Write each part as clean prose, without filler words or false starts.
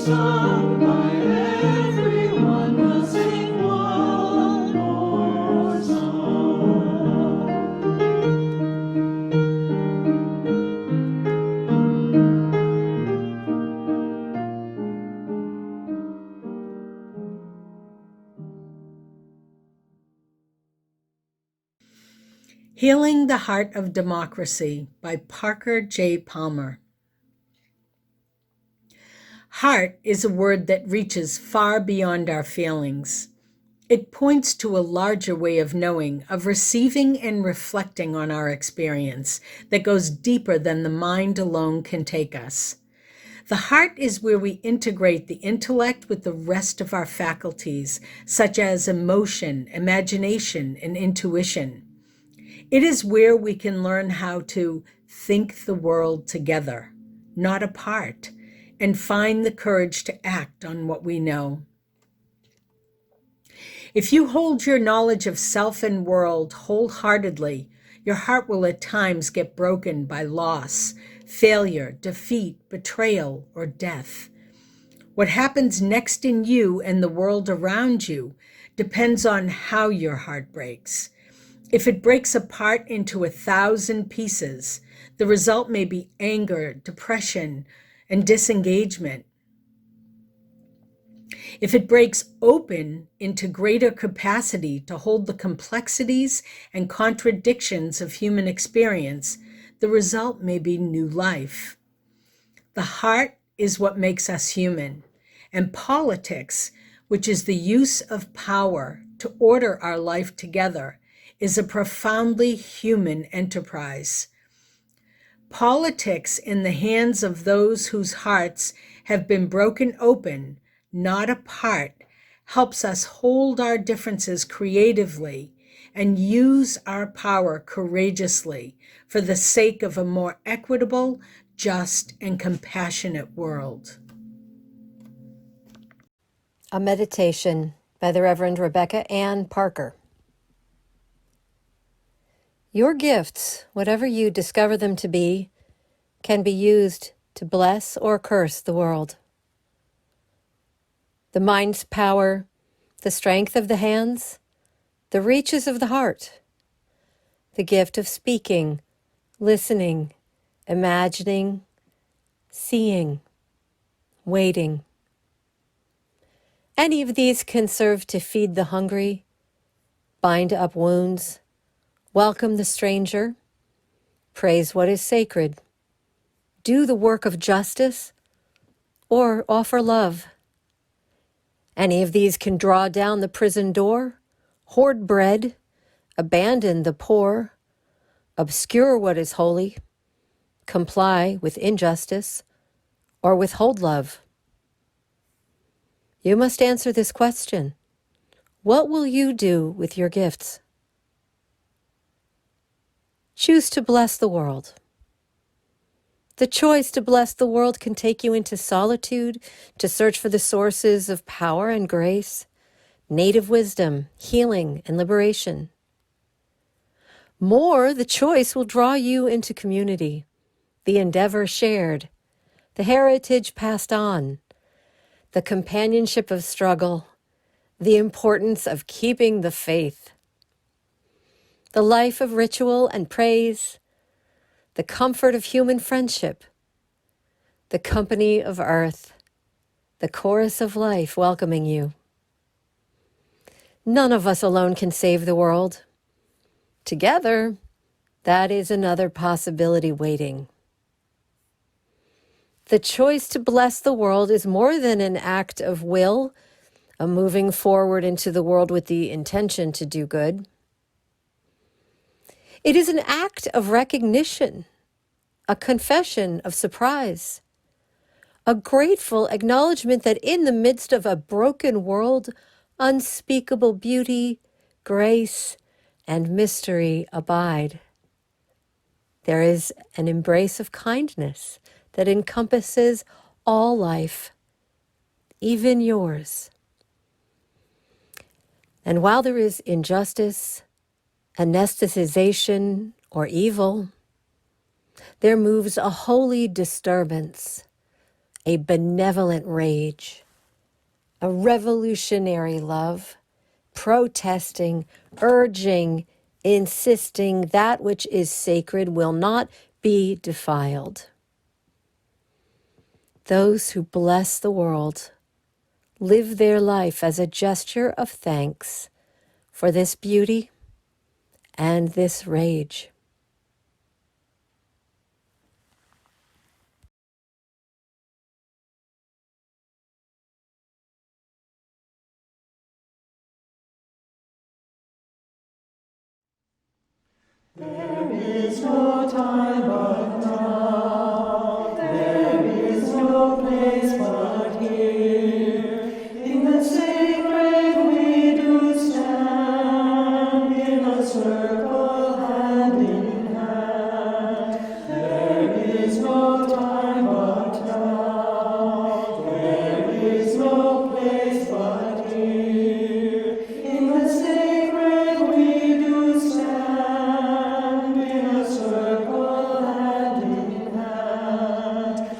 sung by everyone, we'll sing one more song. Healing the Heart of Democracy by Parker J. Palmer. Heart is a word that reaches far beyond our feelings. It points to a larger way of knowing, of receiving and reflecting on our experience that goes deeper than the mind alone can take us. The heart is where we integrate the intellect with the rest of our faculties, such as emotion, imagination, and intuition. It is where we can learn how to think the world together, not apart, and find the courage to act on what we know. If you hold your knowledge of self and world wholeheartedly, your heart will at times get broken by loss, failure, defeat, betrayal, or death. What happens next in you and the world around you depends on how your heart breaks. If it breaks apart into 1,000 pieces, the result may be anger, depression, and disengagement. If it breaks open into greater capacity to hold the complexities and contradictions of human experience, the result may be new life. The heart is what makes us human, and politics, which is the use of power to order our life together, is a profoundly human enterprise. Politics in the hands of those whose hearts have been broken open, not apart, helps us hold our differences creatively and use our power courageously for the sake of a more equitable, just, and compassionate world. A meditation by the Reverend Rebecca Ann Parker. Your gifts, whatever you discover them to be, can be used to bless or curse the world. The mind's power, the strength of the hands, the reaches of the heart, the gift of speaking, listening, imagining, seeing, waiting. Any of these can serve to feed the hungry, bind up wounds, welcome the stranger, praise what is sacred, do the work of justice, or offer love. Any of these can draw down the prison door, hoard bread, abandon the poor, obscure what is holy, comply with injustice, or withhold love. You must answer this question. What will you do with your gifts? Choose to bless the world. The choice to bless the world can take you into solitude to search for the sources of power and grace, native wisdom, healing, and liberation. More, the choice will draw you into community, the endeavor shared, the heritage passed on, the companionship of struggle, the importance of keeping the faith, the life of ritual and praise, the comfort of human friendship, the company of earth, the chorus of life welcoming you. None of us alone can save the world. Together, that is another possibility waiting. The choice to bless the world is more than an act of will, a moving forward into the world with the intention to do good. It is an act of recognition, a confession of surprise, a grateful acknowledgement that in the midst of a broken world, unspeakable beauty, grace, and mystery abide. There is an embrace of kindness that encompasses all life, even yours. And while there is injustice, anesthetization, or evil, there moves a holy disturbance, a benevolent rage, a revolutionary love, protesting, urging, insisting that which is sacred will not be defiled. Those who bless the world live their life as a gesture of thanks for this beauty and this rage. There is no time but now, there is no place but here. In the sacred we do stand, in a circle hand in hand. There is no time but now, there is no place but here. In the sacred we do stand, in a circle hand in hand.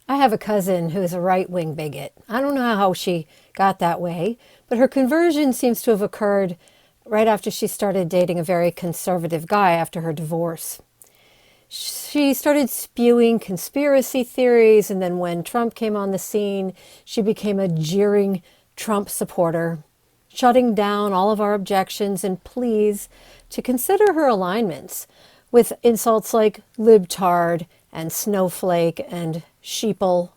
I have a cousin who is a right-wing bigot. I don't know how she got that way, but her conversion seems to have occurred right after she started dating a very conservative guy after her divorce. She started spewing conspiracy theories, and then when Trump came on the scene, she became a jeering Trump supporter, shutting down all of our objections and pleas to consider her alignments with insults like libtard and snowflake and sheeple.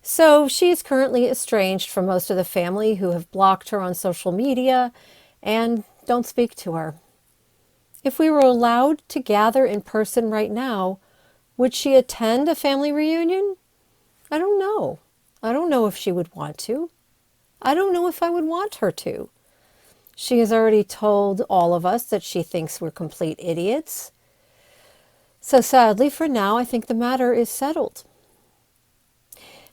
So she is currently estranged from most of the family who have blocked her on social media and don't speak to her. If we were allowed to gather in person right now, would she attend a family reunion? I don't know. I don't know if she would want to. I don't know if I would want her to. She has already told all of us that she thinks we're complete idiots. So sadly, for now, I think the matter is settled.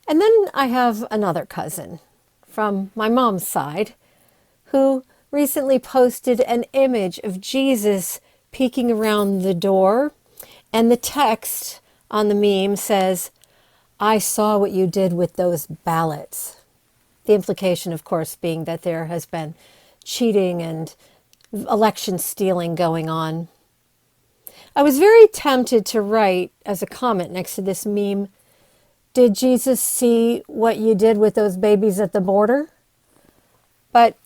And then I have another cousin from my mom's side who recently posted an image of Jesus peeking around the door, and the text on the meme says, "I saw what you did with those ballots." The implication, of course, being that there has been cheating and election stealing going on. I was very tempted to write as a comment next to this meme, "Did Jesus see what you did with those babies at the border?" But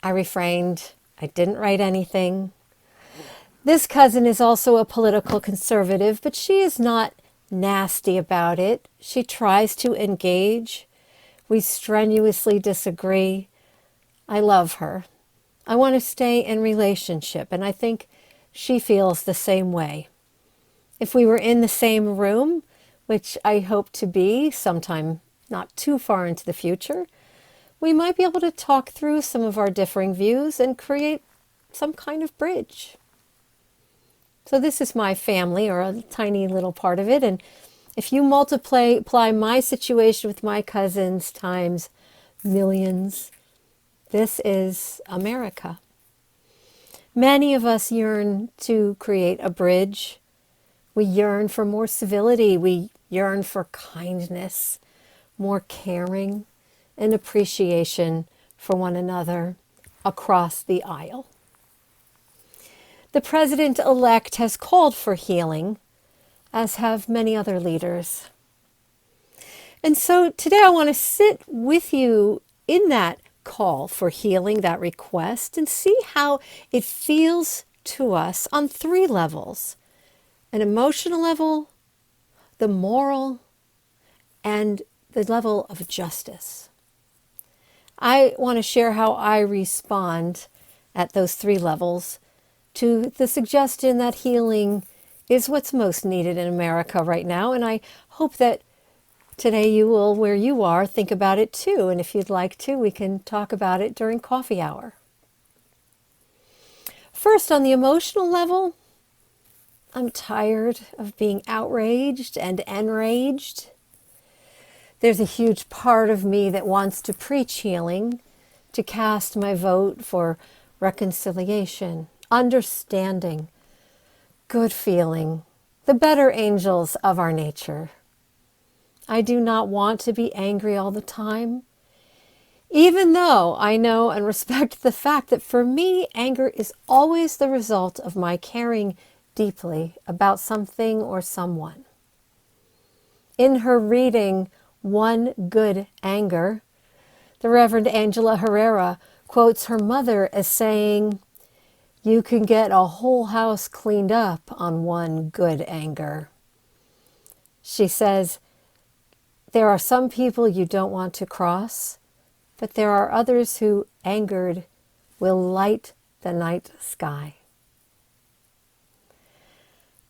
I refrained. I didn't write anything. This cousin is also a political conservative, but she is not nasty about it. She tries to engage. We strenuously disagree. I love her. I want to stay in relationship, and I think she feels the same way. If we were in the same room, which I hope to be sometime not too far into the future, we might be able to talk through some of our differing views and create some kind of bridge. So this is my family, or a tiny little part of it, and if you apply my situation with my cousins times millions, this is America. Many of us yearn to create a bridge. We yearn for more civility. We yearn for kindness, more caring, and appreciation for one another across the aisle. The president-elect has called for healing, as have many other leaders. And so today I want to sit with you in that call for healing, that request, and see how it feels to us on three levels: an emotional level, the moral, and the level of justice. I want to share how I respond at those three levels to the suggestion that healing is what's most needed in America right now. And I hope that today you will, where you are, think about it too. And if you'd like to, we can talk about it during coffee hour. First, on the emotional level, I'm tired of being outraged and enraged. There's a huge part of me that wants to preach healing, to cast my vote for reconciliation, understanding, good feeling, the better angels of our nature. I do not want to be angry all the time, even though I know and respect the fact that for me, anger is always the result of my caring deeply about something or someone. In her reading, One Good Anger, the Reverend Angela Herrera quotes her mother as saying, "You can get a whole house cleaned up on one good anger." She says, there are some people you don't want to cross, but there are others who, angered, will light the night sky.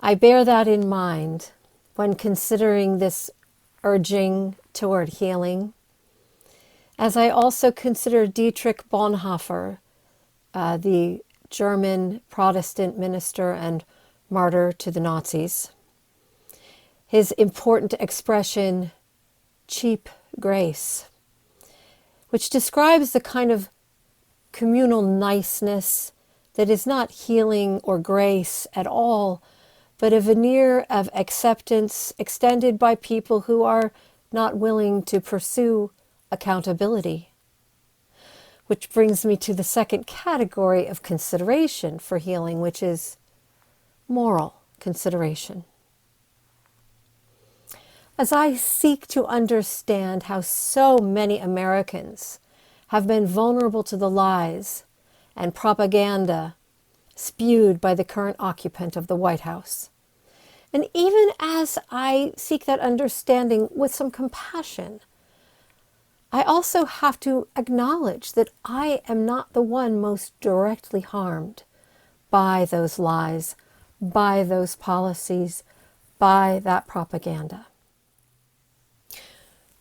I bear that in mind when considering this urging toward healing, as I also consider Dietrich Bonhoeffer, the German Protestant minister and martyr to the Nazis. His important expression, cheap grace, which describes the kind of communal niceness that is not healing or grace at all, but a veneer of acceptance extended by people who are not willing to pursue accountability. Which brings me to the second category of consideration for healing, which is moral consideration. As I seek to understand how so many Americans have been vulnerable to the lies and propaganda spewed by the current occupant of the White House, and even as I seek that understanding with some compassion, I also have to acknowledge that I am not the one most directly harmed by those lies, by those policies, by that propaganda.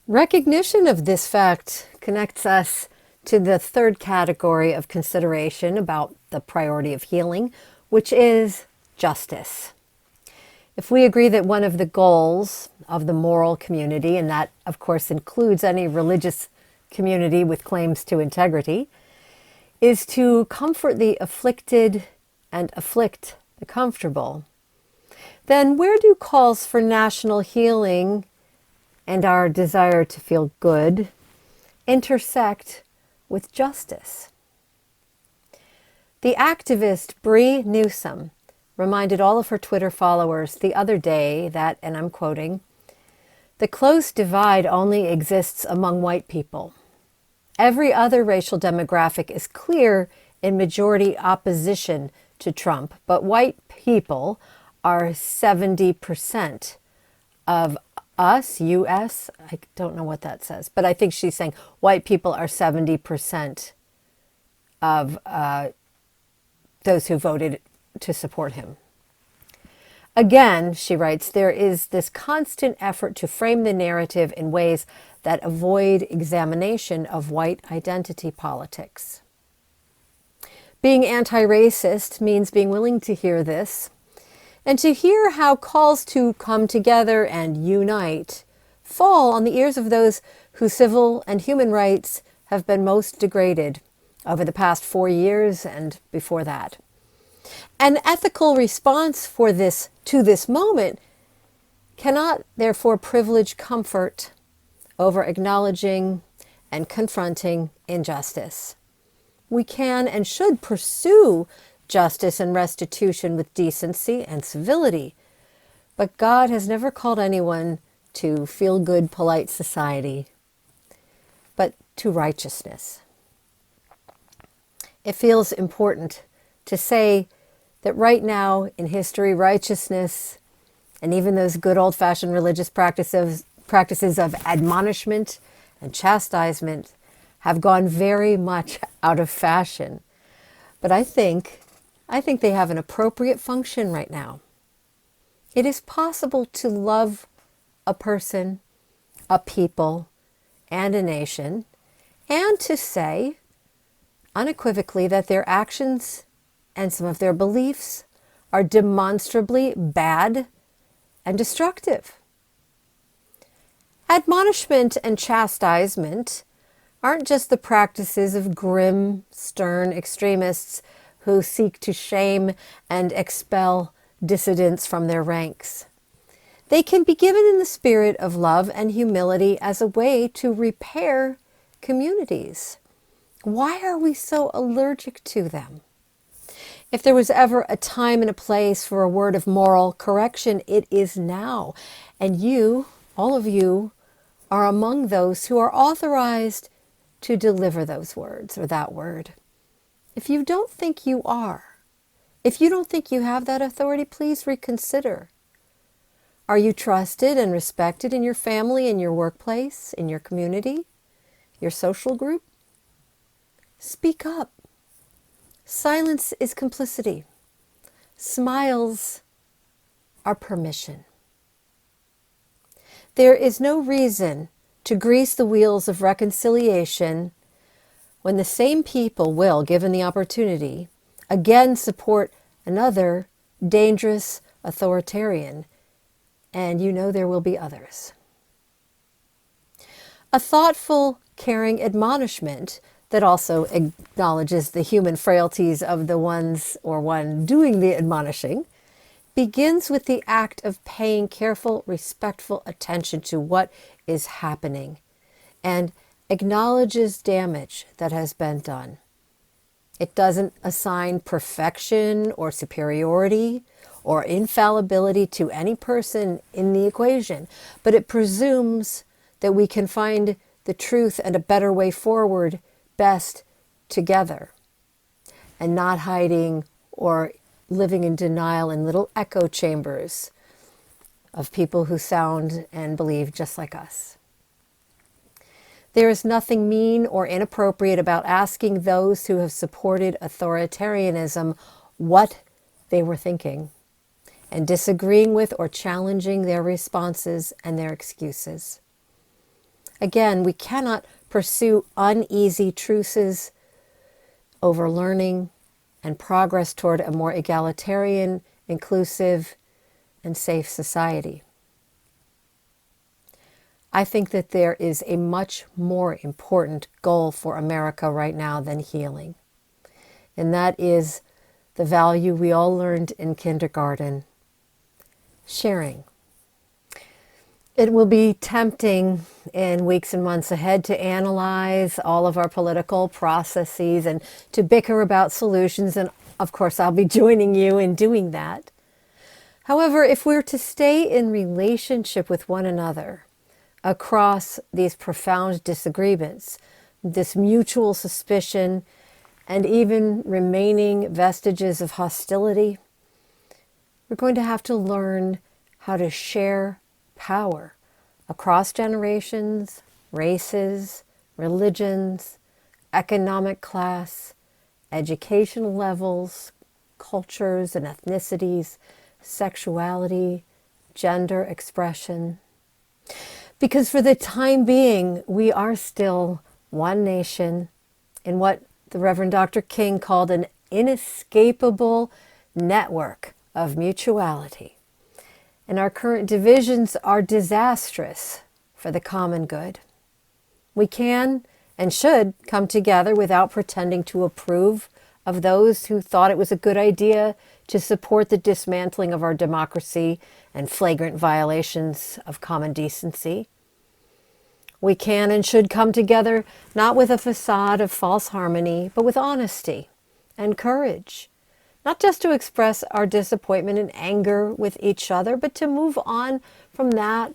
Recognition of this fact connects us to the third category of consideration about the priority of healing, which is justice. If we agree that one of the goals of the moral community, and that of course includes any religious community with claims to integrity, is to comfort the afflicted and afflict the comfortable, then where do calls for national healing and our desire to feel good intersect with justice? The activist Bree Newsom reminded all of her Twitter followers the other day that, and I'm quoting, "The close divide only exists among white people. Every other racial demographic is clear in majority opposition to Trump, but white people are 70% of us, U.S., I don't know what that says, but I think she's saying white people are 70% of those who voted to support him. Again, she writes, there is this constant effort to frame the narrative in ways that avoid examination of white identity politics. Being anti-racist means being willing to hear this and to hear how calls to come together and unite fall on the ears of those whose civil and human rights have been most degraded over the past 4 years and before that. An ethical response for this to this moment cannot therefore privilege comfort over acknowledging and confronting injustice. We can and should pursue justice and restitution with decency and civility, but God has never called anyone to feel-good, polite society, but to righteousness. It feels important to say that right now in history, righteousness and even those good old-fashioned religious practices of admonishment and chastisement have gone very much out of fashion. But I think they have an appropriate function right now. It is possible to love a person, a people, and a nation, and to say unequivocally that their actions and some of their beliefs are demonstrably bad and destructive. Admonishment and chastisement aren't just the practices of grim, stern extremists who seek to shame and expel dissidents from their ranks. They can be given in the spirit of love and humility as a way to repair communities. Why are we so allergic to them? If there was ever a time and a place for a word of moral correction, it is now. And you, all of you, are among those who are authorized to deliver those words or that word. If you don't think you are, if you don't think you have that authority, please reconsider. Are you trusted and respected in your family, in your workplace, in your community, your social group? Speak up. Silence is complicity. Smiles are permission. There is no reason to grease the wheels of reconciliation when the same people will, given the opportunity, again support another dangerous authoritarian, and you know there will be others. A thoughtful, caring admonishment that also acknowledges the human frailties of the ones or one doing the admonishing begins with the act of paying careful, respectful attention to what is happening and acknowledges damage that has been done. It doesn't assign perfection or superiority or infallibility to any person in the equation, but it presumes that we can find the truth and a better way forward best together, and not hiding or living in denial in little echo chambers of people who sound and believe just like us. There is nothing mean or inappropriate about asking those who have supported authoritarianism what they were thinking, and disagreeing with or challenging their responses and their excuses. Again, we cannot pursue uneasy truces over learning and progress toward a more egalitarian, inclusive, and safe society. I think that there is a much more important goal for America right now than healing, and that is the value we all learned in kindergarten: sharing. It will be tempting in weeks and months ahead to analyze all of our political processes and to bicker about solutions, and of course I'll be joining you in doing that. However, if we're to stay in relationship with one another across these profound disagreements, this mutual suspicion, and even remaining vestiges of hostility, we're going to have to learn how to share power across generations, races, religions, economic class, educational levels, cultures and ethnicities, sexuality, gender expression. Because for the time being, we are still one nation in what the Reverend Dr. King called an inescapable network of mutuality. And our current divisions are disastrous for the common good. We can and should come together without pretending to approve of those who thought it was a good idea to support the dismantling of our democracy and flagrant violations of common decency. We can and should come together not with a facade of false harmony, but with honesty and courage. Not just to express our disappointment and anger with each other, but to move on from that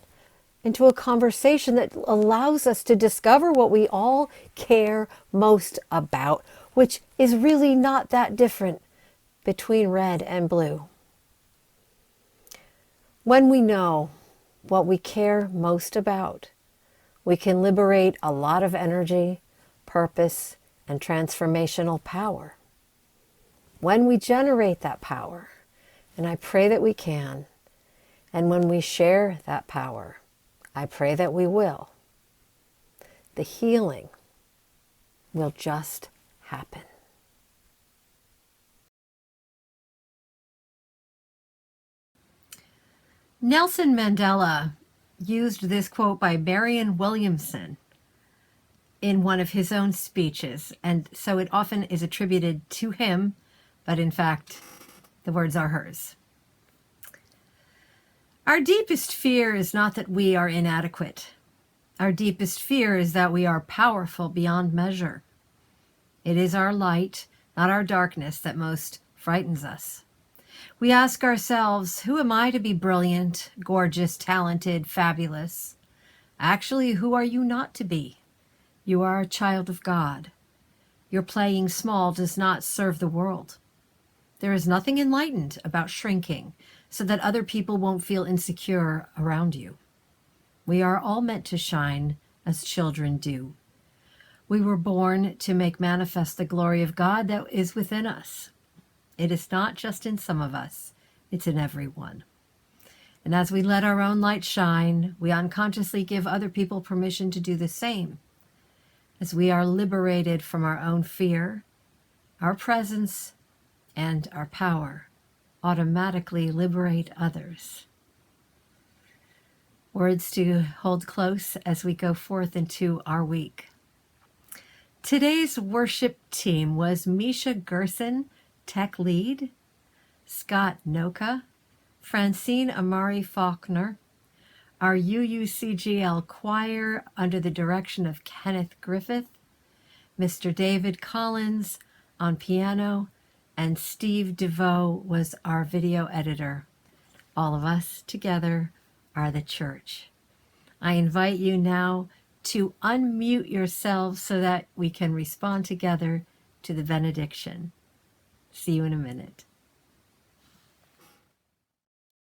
into a conversation that allows us to discover what we all care most about, which is really not that different between red and blue. When we know what we care most about, we can liberate a lot of energy, purpose, and transformational power. When we generate that power, and I pray that we can, and when we share that power, I pray that we will, the healing will just happen. Nelson Mandela used this quote by Marianne Williamson in one of his own speeches, and so it often is attributed to him, but in fact, the words are hers. Our deepest fear is not that we are inadequate. Our deepest fear is that we are powerful beyond measure. It is our light, not our darkness, that most frightens us. We ask ourselves, who am I to be brilliant, gorgeous, talented, fabulous? Actually, who are you not to be? You are a child of God. Your playing small does not serve the world. There is nothing enlightened about shrinking so that other people won't feel insecure around you. We are all meant to shine as children do. We were born to make manifest the glory of God that is within us. It is not just in some of us, it's in everyone. And as we let our own light shine, we unconsciously give other people permission to do the same. As we are liberated from our own fear, our presence and our power automatically liberate others. Words to hold close as we go forth into our week. Today's worship team was Misha Gerson, tech lead, Scott Noka, Francine Amari Faulkner, our UUCGL choir under the direction of Kenneth Griffith, Mr. David Collins on piano, and Steve DeVoe was our video editor. All of us together are the church. I invite you now to unmute yourselves so that we can respond together to the benediction. See you in a minute.